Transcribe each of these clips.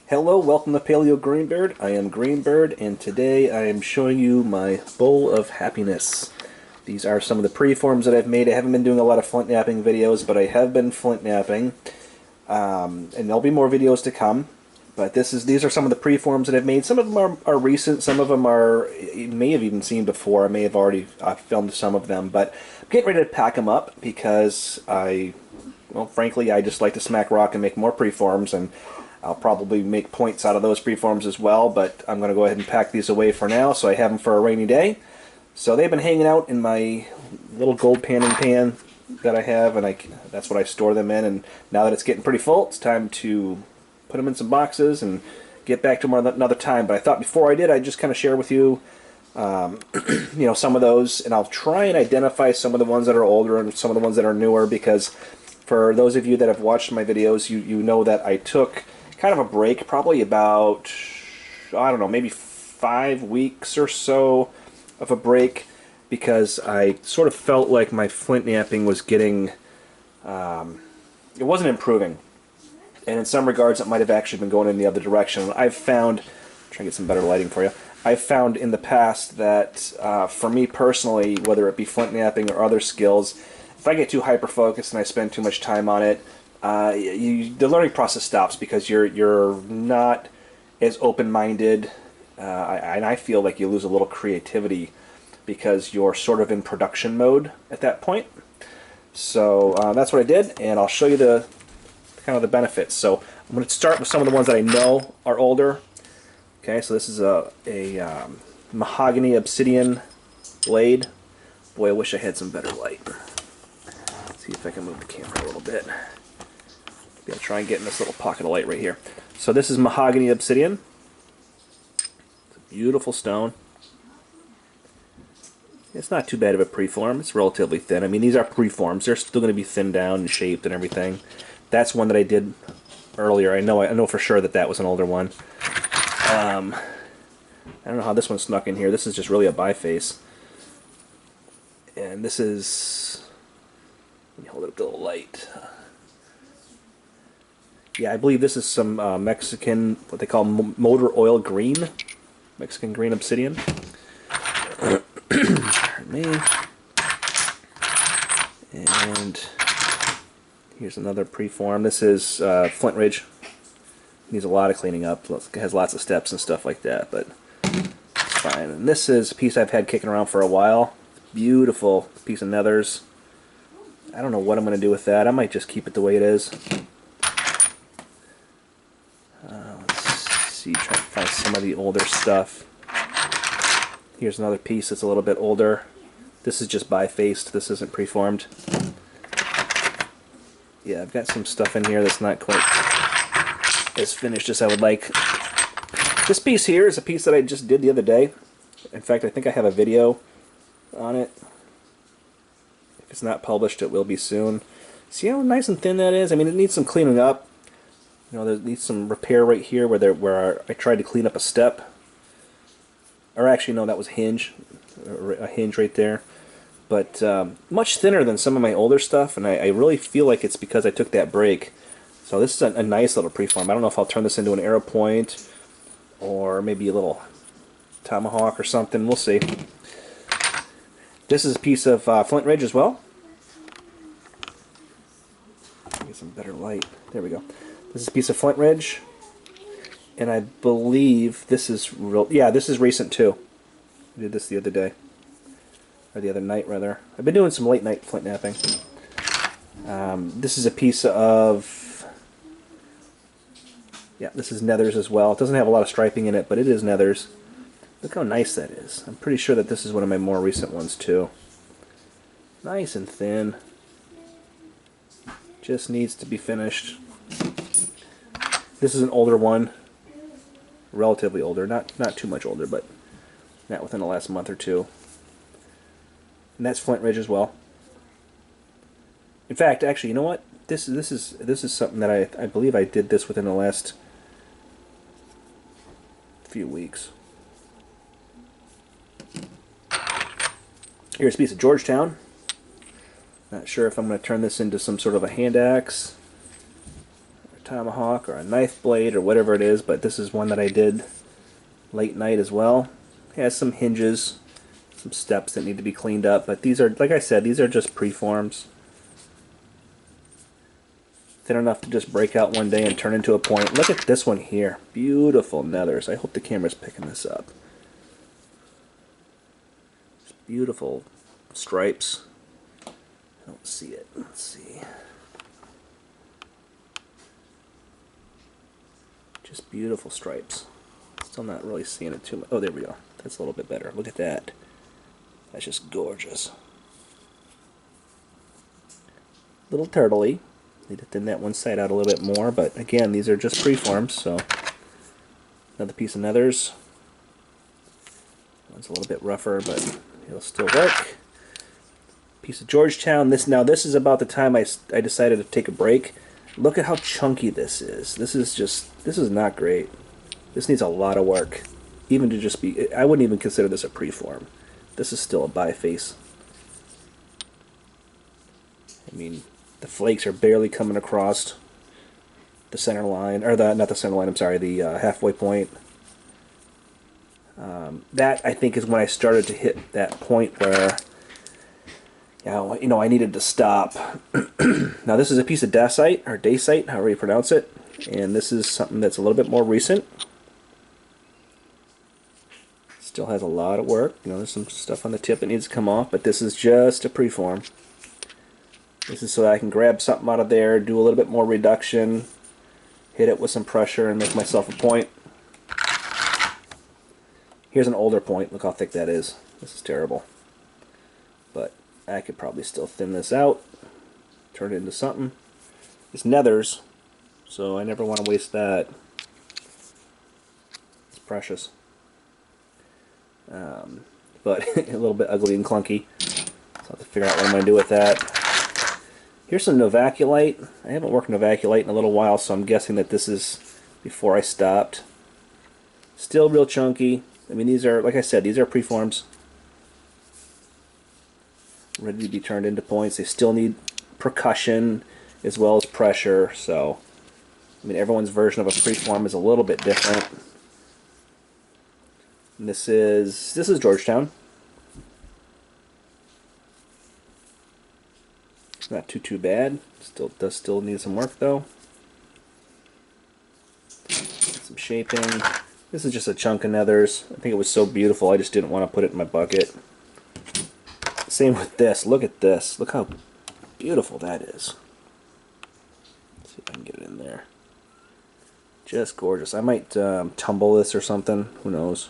Hello, welcome to Paleo Greenbird. I am Greenbird, and today I am showing you my bowl of happiness. These are some of the preforms that I've made. I haven't been doing a lot of flint knapping videos, but I have been flint knapping, and there'll be more videos to come. But these are some of the preforms that I've made. Some of them are recent. Some of them you may have even seen before. I may have already filmed some of them, but I'm getting ready to pack them up because well, frankly, I just like to smack rock and make more preforms, and I'll probably make points out of those preforms as well, but I'm going to go ahead and pack these away for now so I have them for a rainy day. So they've been hanging out in my little gold panning pan that I have, and that's what I store them in. And now that it's getting pretty full, it's time to put them in some boxes and get back to them another time. But I thought before I did, I'd just kind of share with you some of those, and I'll try and identify some of the ones that are older and some of the ones that are newer, because for those of you that have watched my videos, you know that I took kind of a break, probably about, I don't know, maybe 5 weeks or so of a break, because I sort of felt like my flint knapping was getting, it wasn't improving. And in some regards, it might have actually been going in the other direction. I've found, try and get some better lighting for you, I've found in the past that for me personally, whether it be flint knapping or other skills, if I get too hyper-focused and I spend too much time on it, the learning process stops, because you're not as open-minded, and I feel like you lose a little creativity because you're sort of in production mode at that point. So that's what I did, and I'll show you the kind of the benefits. So I'm going to start with some of the ones that I know are older. Okay, so this is a mahogany obsidian blade. Boy, I wish I had some better light. Let's see if I can move the camera a little bit. I'll try and get in this little pocket of light right here. So this is mahogany obsidian. It's a beautiful stone. It's not too bad of a preform. It's relatively thin. I mean, these are preforms. They're still going to be thinned down and shaped and everything. That's one that I did earlier. I know for sure that was an older one. I don't know how this one snuck in here. This is just really a biface. And this is, let me hold it up to the light. Yeah, I believe this is some Mexican, what they call motor oil green. Mexican green obsidian. Pardon me. And here's another preform. This is Flint Ridge. Needs a lot of cleaning up. It has lots of steps and stuff like that, but it's fine. And this is a piece I've had kicking around for a while. Beautiful piece of nethers. I don't know what I'm going to do with that. I might just keep it the way it is. Let's see, try to find some of the older stuff. Here's another piece that's a little bit older. This is just bifaced. This isn't preformed. Yeah, I've got some stuff in here that's not quite as finished as I would like. This piece here is a piece that I just did the other day. In fact, I think I have a video on it. If it's not published, it will be soon. See how nice and thin that is? I mean, it needs some cleaning up. You know, there needs some repair right here where I tried to clean up a step. Or actually, no, that was a hinge right there. But much thinner than some of my older stuff, and I really feel like it's because I took that break. So this is a nice little preform. I don't know if I'll turn this into an arrow point or maybe a little tomahawk or something. We'll see. This is a piece of Flint Ridge as well. Get some better light. There we go. This is a piece of Flint Ridge, and I believe this is real. Yeah, this is recent too. I did this the other day, or the other night rather. I've been doing some late night flint knapping. This is a piece of, yeah, this is nethers as well. It doesn't have a lot of striping in it, but it is nethers. Look how nice that is. I'm pretty sure that this is one of my more recent ones too. Nice and thin. Just needs to be finished. This is an older one. Relatively older. Not too much older, but not within the last month or two. And that's Flint Ridge as well. In fact, actually, you know what? This is something that I believe I did this within the last few weeks. Here's a piece of Georgetown. Not sure if I'm going to turn this into some sort of a hand axe, tomahawk or a knife blade or whatever it is, but this is one that I did late night as well. It has some hinges, some steps that need to be cleaned up, but these are, like I said, these are just preforms. Thin enough to just break out one day and turn into a point. Look at this one here. Beautiful nethers. I hope the camera's picking this up. Just beautiful stripes. I don't see it. Let's see. Just beautiful stripes. Still not really seeing it too much. Oh, there we go. That's a little bit better. Look at that. That's just gorgeous. Little turtley. Need to thin that one side out a little bit more, but again, these are just preforms, so another piece of nethers. One's a little bit rougher, but it'll still work. Piece of Georgetown. This is about the time I decided to take a break. Look at how chunky this is. This is not great. This needs a lot of work. Even to just be, I wouldn't even consider this a preform. This is still a biface. I mean, the flakes are barely coming across the center line, or not the center line, I'm sorry, the halfway point. That, I think, is when I started to hit that point where, I needed to stop. Now, this is a piece of dacite, or dacite, however you pronounce it, and this is something that's a little bit more recent. Still has a lot of work. There's some stuff on the tip that needs to come off, but this is just a preform. This is so that I can grab something out of there, do a little bit more reduction, hit it with some pressure, and make myself a point. Here's an older point. Look how thick that is. This is terrible. But I could probably still thin this out, turn it into something. It's nethers, so I never want to waste that. It's precious. But a little bit ugly and clunky. So I'll have to figure out what I'm going to do with that. Here's some Novaculite. I haven't worked Novaculite in a little while, so I'm guessing that this is before I stopped. Still real chunky. I mean, these are, like I said, these are preforms. Ready to be turned into points. They still need percussion as well as pressure, so, I mean, everyone's version of a preform is a little bit different. And this is Georgetown. Not too bad. Still need some work though. Some shaping. This is just a chunk of nethers. I think it was so beautiful I just didn't want to put it in my bucket. Same with this. Look at this. Look how beautiful that is. Let's see if I can get it in there. Just gorgeous. I might tumble this or something. Who knows?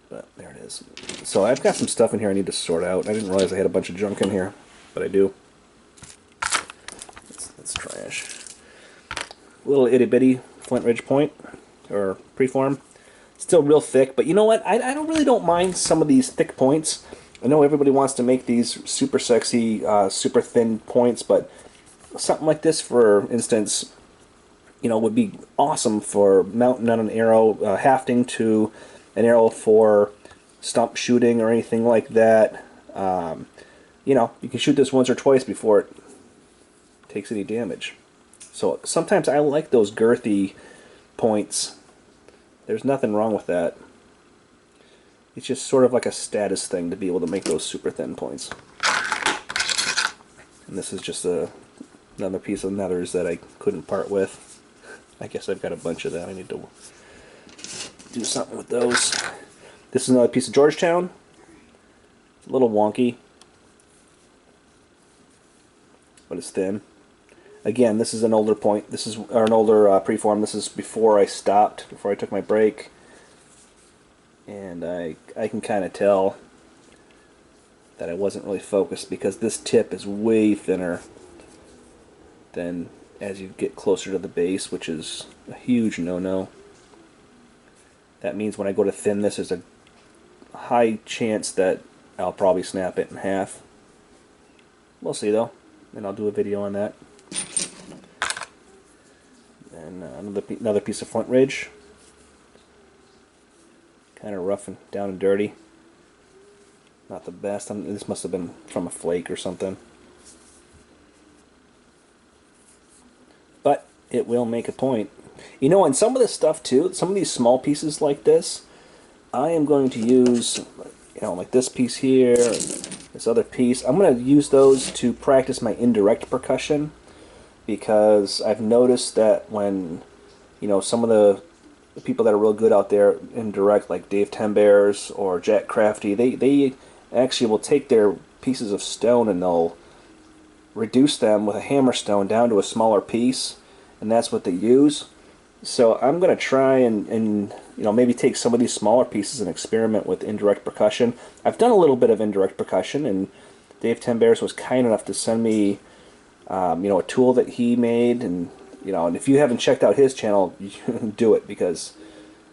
But there it is. So I've got some stuff in here I need to sort out. I didn't realize I had a bunch of junk in here, but I do. That's trash. Little itty bitty Flint Ridge point, or preform. Still real thick, but you know what? I don't mind some of these thick points. I know everybody wants to make these super sexy, super thin points, but something like this, for instance, would be awesome for mounting on an arrow, hafting to an arrow for stump shooting or anything like that. You can shoot this once or twice before it takes any damage. So sometimes I like those girthy points. There's nothing wrong with that. It's just sort of like a status thing to be able to make those super thin points. And this is just another piece of nethers that I couldn't part with. I guess I've got a bunch of that. I need to do something with those. This is another piece of Georgetown. It's a little wonky, but it's thin. Again, this is an older point. This is an older preform. This is before I stopped, before I took my break, and I can kind of tell that I wasn't really focused because this tip is way thinner than as you get closer to the base, which is a huge no-no. That means when I go to thin this, there's a high chance that I'll probably snap it in half. We'll see though, and I'll do a video on that. And another piece of Flint Ridge. Kind of rough and down and dirty. Not the best. This must have been from a flake or something. It will make a point. You know, and some of this stuff too, some of these small pieces like this, I am going to use, you know, like this piece here, this other piece. I'm going to use those to practice my indirect percussion, because I've noticed that when, you know, some of the people that are real good out there indirect, like Dave Tembears or Jack Crafty, they actually will take their pieces of stone and they'll reduce them with a hammer stone down to a smaller piece, and that's what they use. So I'm going to try and you know, maybe take some of these smaller pieces and experiment with indirect percussion. I've done a little bit of indirect percussion, and Dave Tembears was kind enough to send me you know, a tool that he made, and you know, and if you haven't checked out his channel, do it, because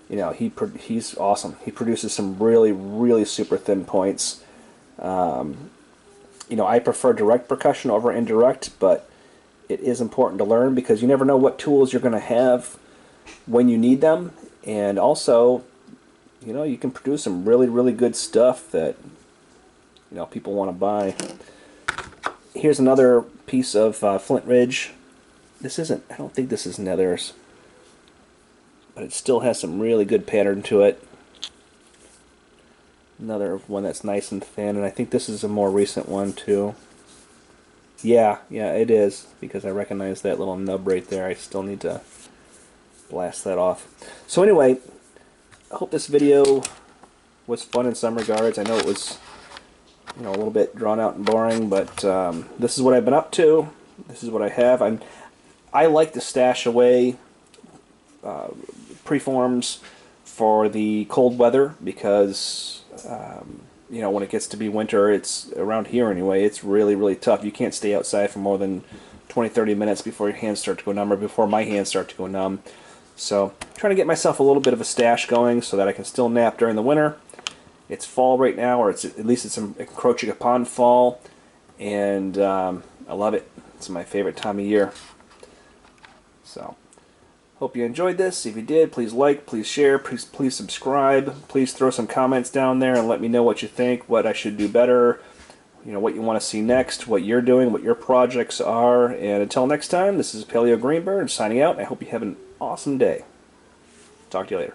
you know, he's awesome. He produces some really super thin points. You know, I prefer direct percussion over indirect, but it is important to learn, because you never know what tools you're going to have when you need them, and also, you know, you can produce some really good stuff that, you know, people want to buy. Here's another piece of Flint Ridge. This isn't, I don't think this is Nethers, but it still has some really good pattern to it. Another one that's nice and thin, and I think this is a more recent one too. Yeah, it is, because I recognize that little nub right there. I still need to blast that off. So anyway, I hope this video was fun in some regards. I know it was, you know, a little bit drawn out and boring, but this is what I've been up to. This is what I have. I like to stash away preforms for the cold weather, because you know, when it gets to be winter, it's around here anyway, it's really tough. You can't stay outside for more than 20-30 minutes before your hands start to go numb, or before my hands start to go numb. So I'm trying to get myself a little bit of a stash going so that I can still nap during the winter. It's fall right now, or it's at least it's encroaching upon fall, and I love it. It's my favorite time of year. So hope you enjoyed this. If you did, please like, please share, please subscribe. Please throw some comments down there and let me know what you think, what I should do better, you know, what you want to see next, what you're doing, what your projects are. And until next time, this is Paleo Greenbird signing out. I hope you have an awesome day. Talk to you later.